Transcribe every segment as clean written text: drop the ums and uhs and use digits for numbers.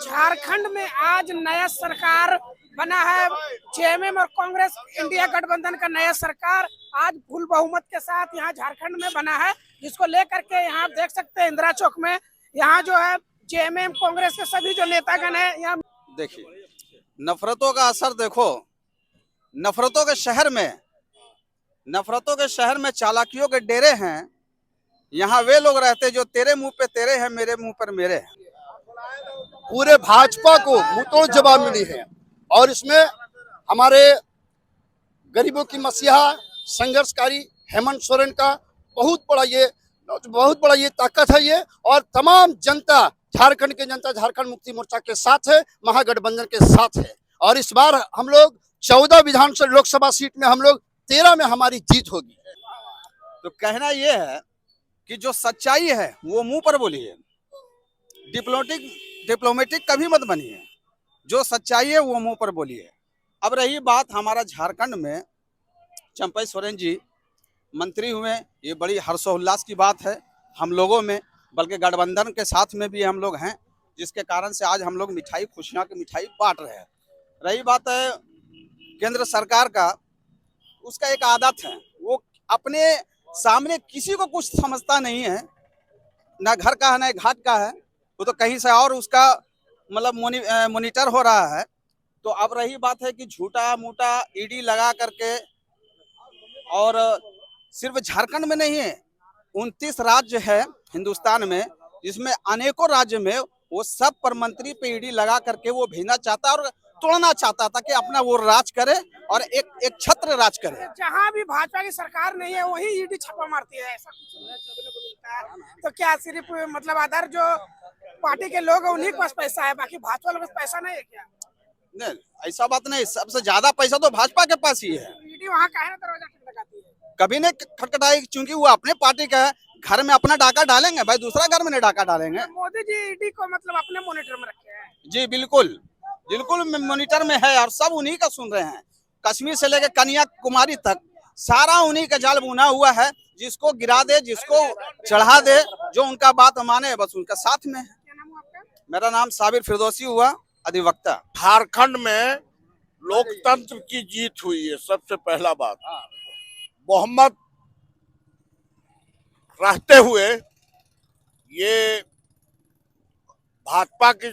झारखंड में आज नया सरकार बना है। जेएमएम और कांग्रेस इंडिया गठबंधन का नया सरकार आज फुल बहुमत के साथ यहाँ झारखंड में बना है, जिसको लेकर के यहाँ आप देख सकते हैं इंदिरा चौक में यहाँ जो है जेएमएम कांग्रेस के सभी जो नेतागण है यहाँ। देखिए, नफरतों का असर देखो। नफरतों के शहर में चालाकियों के डेरे हैं। यहाँ वे लोग रहते जो तेरे मुंह पे तेरे हैं, मेरे मुंह पर मेरे हैं। पूरे भाजपा को मुंहतोड़ जवाब मिली है और इसमें हमारे गरीबों की मसीहा संघर्षकारी हेमंत सोरेन का बहुत बड़ा ये ताकत है ये। और तमाम जनता, झारखंड की जनता झारखंड मुक्ति मोर्चा के साथ है, महागठबंधन के साथ है। और इस बार हम लोग 14 विधानसभा लोकसभा सीट में हम लोग 13 में हमारी जीत होगी। तो कहना यह है कि जो सच्चाई है वो मुंह पर बोलिए, डिप्लोमेटिक कभी मत बनिए। जो सच्चाई है वो मुंह पर बोलिए। अब रही बात हमारा झारखंड में चंपई सोरेन जी मंत्री हुए, ये बड़ी हर्षोल्लास की बात है हम लोगों में, बल्कि गठबंधन के साथ में भी हम लोग हैं, जिसके कारण से आज हम लोग मिठाई, खुशियां की मिठाई बांट रहे हैं। रही बात है केंद्र सरकार का, उसका एक आदत है, वो अपने सामने किसी को कुछ समझता नहीं है, ना घर का है ना घाट का है, वो तो कहीं से और उसका मतलब मॉनिटर हो रहा है। तो अब रही बात है कि झूठा मूठा ईडी लगा करके, और सिर्फ झारखंड में नहीं है, 29 राज्य है हिंदुस्तान में, जिसमें अनेकों राज्य में वो सब पर मंत्री पे ईडी लगा करके वो भेजना चाहता और तोड़ना चाहता था कि अपना वो राज करे और एक छत्र राज करे। जहाँ भी भाजपा की सरकार नहीं है वही ईडी छापा मारती है, ऐसा कुछ सुनने को मिलता है। तो क्या सिर्फ मतलब अदर जो पार्टी के लोग हैं उन्हीं के पास पैसा है, बाकी भाजपा लोग के पास पैसा नहीं है क्या? नहीं, ऐसा बात नहीं। सबसे ज्यादा पैसा तो भाजपा के पास ही है। ईडी वहाँ काहे ना दरवाजा खटखटाती है? कभी नहीं खटखटाई, क्योंकि वो अपने पार्टी का है। घर में अपना डाका डालेंगे भाई, दूसरा घर में नहीं डाका डालेंगे। मोदी जी ईडी को मतलब अपने मॉनिटर में रखे हैं। जी बिल्कुल मॉनिटर में है और सब उन्हीं का सुन रहे हैं। कश्मीर से लेकर कन्याकुमारी तक सारा उन्हीं का जाल बुना हुआ है। जिसको गिरा दे, जिसको चढ़ा दे, जो उनका बात माने बस उनका साथ में है। क्या नाम हुआ आपका? मेरा नाम साबिर फिरदौसी हुआ, अधिवक्ता। झारखंड में लोकतंत्र की जीत हुई है। सबसे पहला बात, बहुमत रहते हुए ये भाजपा की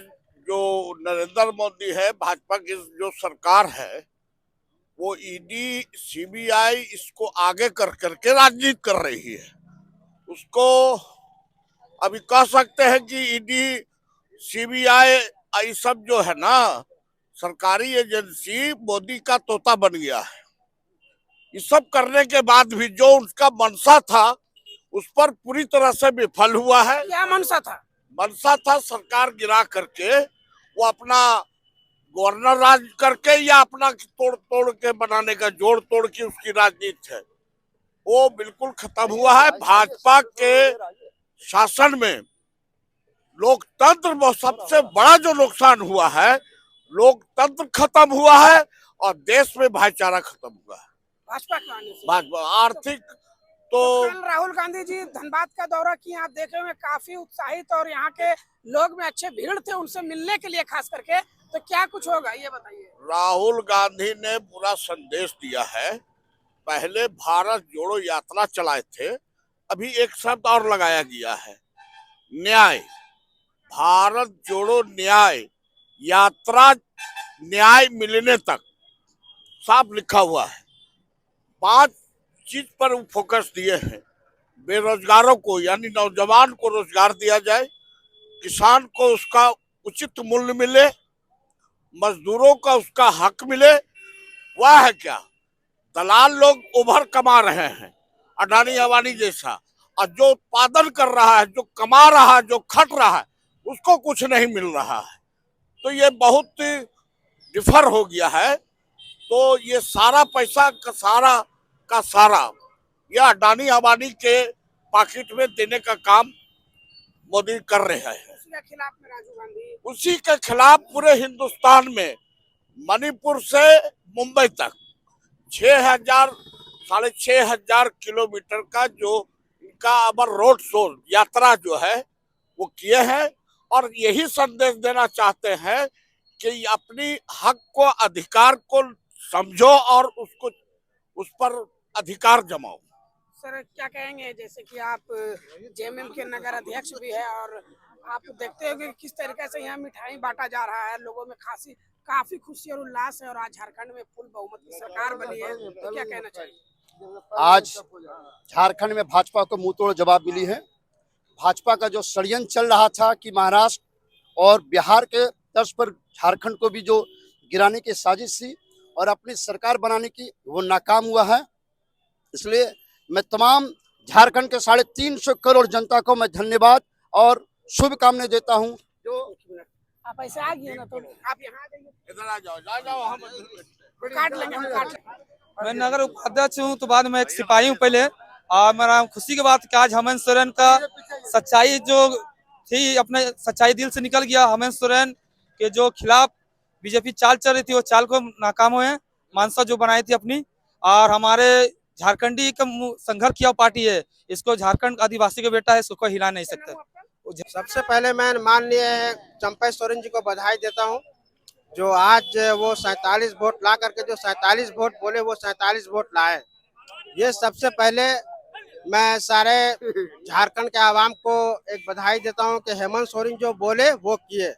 जो नरेंद्र मोदी है, भाजपा की जो सरकार है, वो ईडी सीबीआई इसको आगे कर करके राजनीति कर रही है। उसको अभी कह सकते हैं कि ईडी सीबीआई ये सब जो है ना, सरकारी एजेंसी मोदी का तोता बन गया है। ये सब करने के बाद भी जो उसका मंशा था उस पर पूरी तरह से विफल हुआ है। क्या मंशा था? मंशा था सरकार गिरा करके वो अपना गवर्नर राज करके या अपना तोड़ तोड़ के बनाने का, जोड़ तोड़ की उसकी राजनीति है, वो बिल्कुल खत्म हुआ है। भाजपा के शासन में लोकतंत्र में सबसे बड़ा जो नुकसान हुआ है, लोकतंत्र खत्म हुआ है और देश में भाईचारा खत्म हुआ है भाजपा के आने से। भाजपा आर्थिक तो कल राहुल गांधी जी धनबाद का दौरा किए, आप देखे हुए काफी उत्साहित और यहाँ के लोग में अच्छे भीड़ थे उनसे मिलने के लिए खास करके। तो क्या कुछ होगा ये बताइए। राहुल गांधी ने पूरा संदेश दिया है। पहले भारत जोड़ो यात्रा चलाए थे, अभी एक शब्द और लगाया गया है, न्याय। भारत जोड़ो न्याय यात्रा, न्याय मिलने तक साफ लिखा हुआ है। 5 चीज पर फोकस दिए हैं। बेरोजगारों को यानी नौजवान को रोजगार दिया जाए, किसान को उसका उचित मूल्य मिले, मजदूरों का उसका हक मिले। वह है क्या, दलाल लोग उभर कमा रहे हैं अडानी अवानी जैसा, और जो उत्पादन कर रहा है, जो कमा रहा है, जो खट रहा है, उसको कुछ नहीं मिल रहा है। तो ये बहुत डिफर हो गया है। तो ये सारा पैसा का सारा यह अडानी अबानी के पॉकेट में देने का काम मोदी कर रहे हैं। खिलाफ में राजीव गांधी, उसी के खिलाफ पूरे हिंदुस्तान में, मणिपुर से मुंबई तक 6,000-6,500 किलोमीटर का जो इनका अबर रोड शो यात्रा जो है वो किए हैं। और यही संदेश देना चाहते हैं कि अपनी हक को, अधिकार को समझो और उसको, उस पर अधिकार जमाओ। सर क्या कहेंगे, जैसे कि आप जेएमएम के नगर अध्यक्ष भी है और आप देखते हो कि किस तरीके से यहाँ मिठाई बांटा जा रहा है, लोगों में काफी खुशी और उल्लास है और आज झारखंड में फुल बहुमत की सरकार बनी है, तो क्या कहना चाहिए? आज झारखंड में भाजपा को मुंहतोड़ जवाब मिली है। भाजपा का जो षड्यंत्र चल रहा था कि महाराष्ट्र और बिहार के तर्ज पर झारखंड को भी जो गिराने की साजिश थी और अपनी सरकार बनाने की, वो नाकाम हुआ है। इसलिए मैं तमाम झारखंड के 350 करोड़ जनता को मैं धन्यवाद और शुभकामनाएं देता हूं। जो आप ऐसे आ गए ना, तो आप यहाँ आ जाइए, इधर आ जाओ, हम काट लेंगे, हम काट लेंगे। मैं नगर उपाध्यक्ष हूँ, तो बाद में एक सिपाही हूँ पहले। और मेरा खुशी की बात कि आज हेमंत सोरेन का सच्चाई जो थी, अपने सच्चाई दिल से निकल गया। हेमंत सोरेन के जो खिलाफ बीजेपी चाल चल रही थी, वो चाल को नाकाम हुए। मानसा जो बनाई थी अपनी, और हमारे झारखंडी का संघर्ष किया पार्टी है, इसको झारखंड आदिवासी का बेटा है, इसको कोई हिला नहीं सकता। सबसे पहले मैं माननीय चंपई सोरेन जी को बधाई देता हूं, जो आज वो 47 वोट ला करके जो 47 वोट बोले, वो 47 वोट लाए। ये सबसे पहले मैं सारे झारखंड के आवाम को एक बधाई देता हूं कि हेमंत सोरेन जो बोले वो किए।